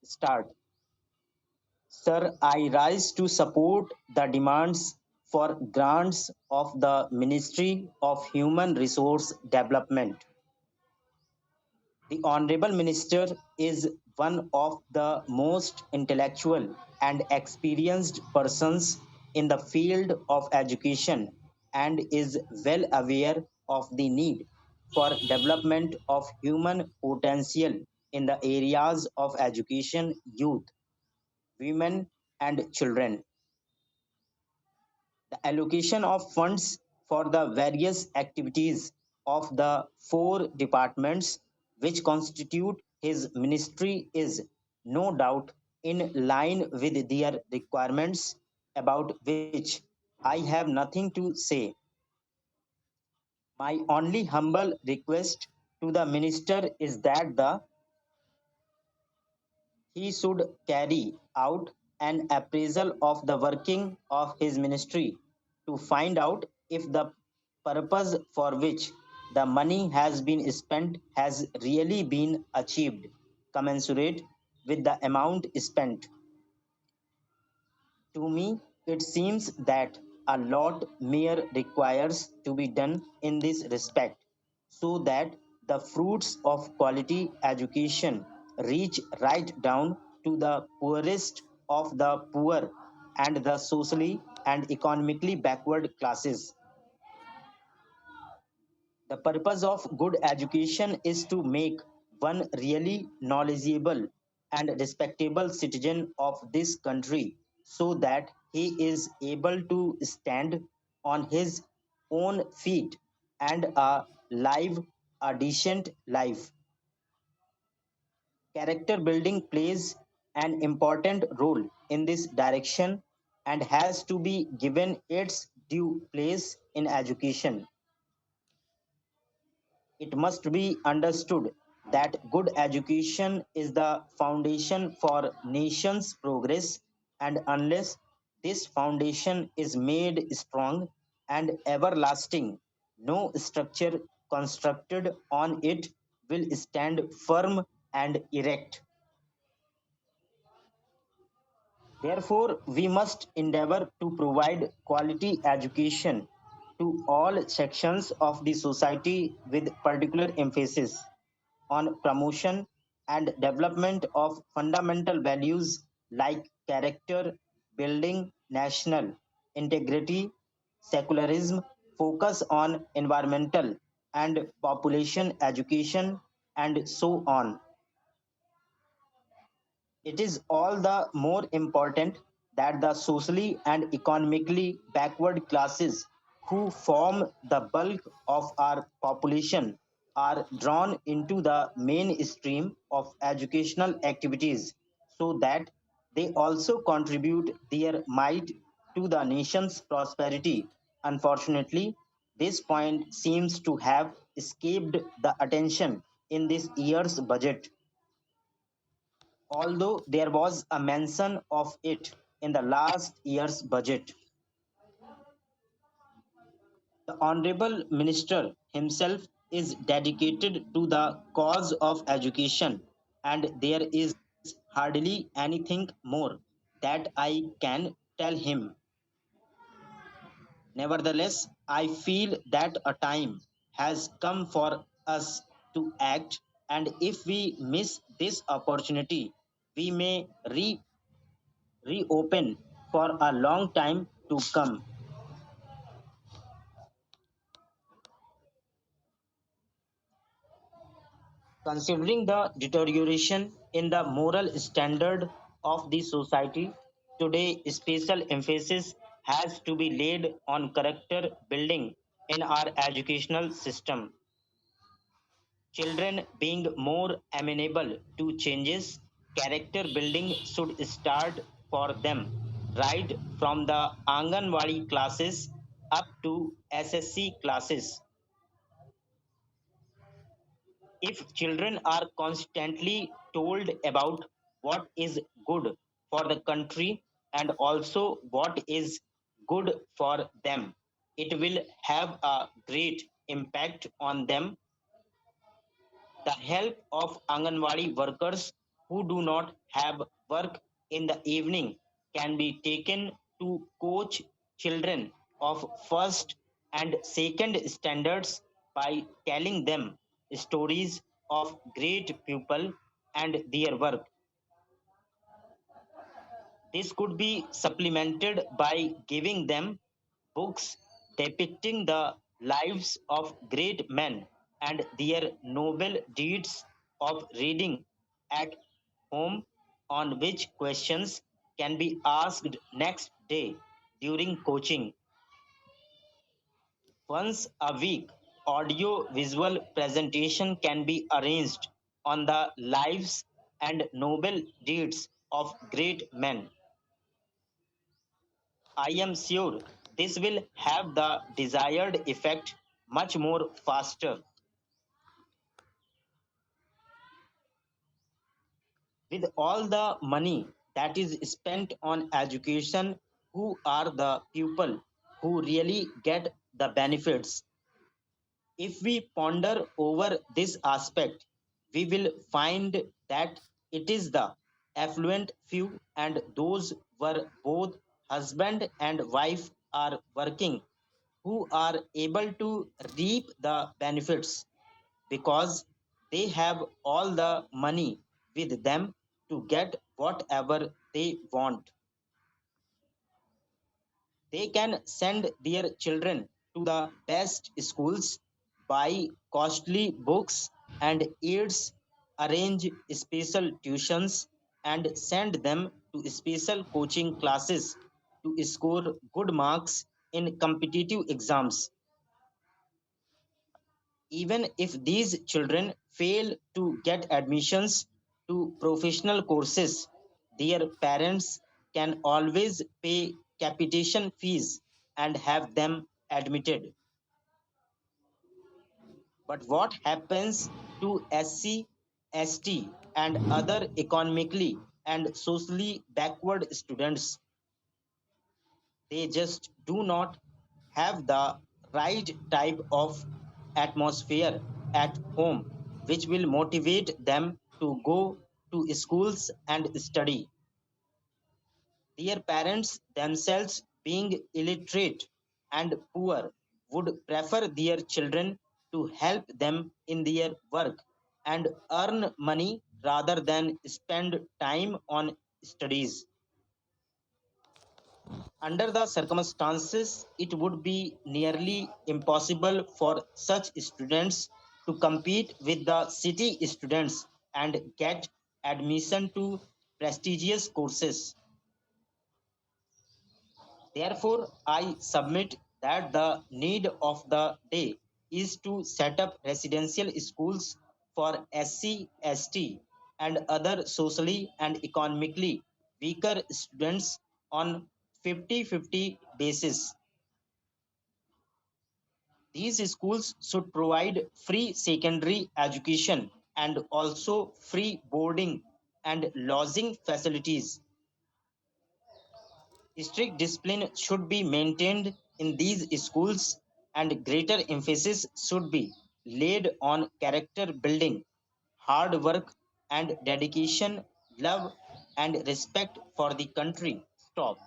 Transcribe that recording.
Start. Sir, I rise to support the demands for grants of the Ministry of Human Resource Development. The Honorable Minister is one of the most intellectual and experienced persons in the field of education and is well aware of the need for development of human potential in the areas of education, youth, women, and children. The allocation of funds for the various activities of the four departments which constitute his ministry is no doubt in line with their requirements, about which I have nothing to say. My only humble request to the minister is that he should carry out an appraisal of the working of his ministry to find out if the purpose for which the money has been spent has really been achieved commensurate with the amount spent. To me, it seems that a lot more requires to be done in this respect so that the fruits of quality education reach right down to the poorest of the poor and the socially and economically backward classes. The purpose of good education is to make one really knowledgeable and respectable citizen of this country so that he is able to stand on his own feet and live a decent life. Character building plays an important role in this direction and has to be given its due place in education. It must be understood that good education is the foundation for nation's progress, and unless this foundation is made strong and everlasting, no structure constructed on it will stand firm and erect. Therefore, we must endeavor to provide quality education to all sections of the society with particular emphasis on promotion and development of fundamental values like character building, national integrity, secularism, focus on environmental and population education, and so on. It is all the more important that the socially and economically backward classes who form the bulk of our population are drawn into the mainstream of educational activities so that they also contribute their might to the nation's prosperity. Unfortunately, this point seems to have escaped the attention in this year's budget, although there was a mention of it in the last year's budget. The Honorable Minister himself is dedicated to the cause of education, and there is hardly anything more that I can tell him. Nevertheless, I feel that a time has come for us to act, and if we miss this opportunity, we may reopen for a long time to come. Considering the deterioration in the moral standard of the society today, special emphasis has to be laid on character building in our educational system. Children being more amenable to changes, character building should start for them right from the Anganwadi classes up to SSC classes. If children are constantly told about what is good for the country and also what is good for them, it will have a great impact on them. The help of Anganwadi workers who do not have work in the evening can be taken to coach children of first and second standards by telling them stories of great people and their work. This could be supplemented by giving them books depicting the lives of great men and their noble deeds of reading at home, on which questions can be asked next day during coaching. Once a week, audio visual presentation can be arranged on the lives and noble deeds of great men. I am sure this will have the desired effect much more faster. With all the money that is spent on education, who are the people who really get the benefits? If we ponder over this aspect, we will find that it is the affluent few and those where both husband and wife are working who are able to reap the benefits because they have all the money with them to get whatever they want. They can send their children to the best schools, buy costly books and aids, arrange special tuitions, and send them to special coaching classes to score good marks in competitive exams. Even if these children fail to get admissions to professional courses, their parents can always pay capitation fees and have them admitted. But what happens to SC, ST, and other economically and socially backward students? They just do not have the right type of atmosphere at home which will motivate them to go to schools and study. Their parents themselves being illiterate and poor would prefer their children to help them in their work and earn money rather than spend time on studies. Under the circumstances, it would be nearly impossible for such students to compete with the city students and get admission to prestigious courses. Therefore, I submit that the need of the day is to set up residential schools for SC, ST, and other socially and economically weaker students on 50-50 basis. These schools should provide free secondary education and also free boarding and lodging facilities. Strict discipline should be maintained in these schools, and greater emphasis should be laid on character building, hard work, and dedication, love, and respect for the country. Stop.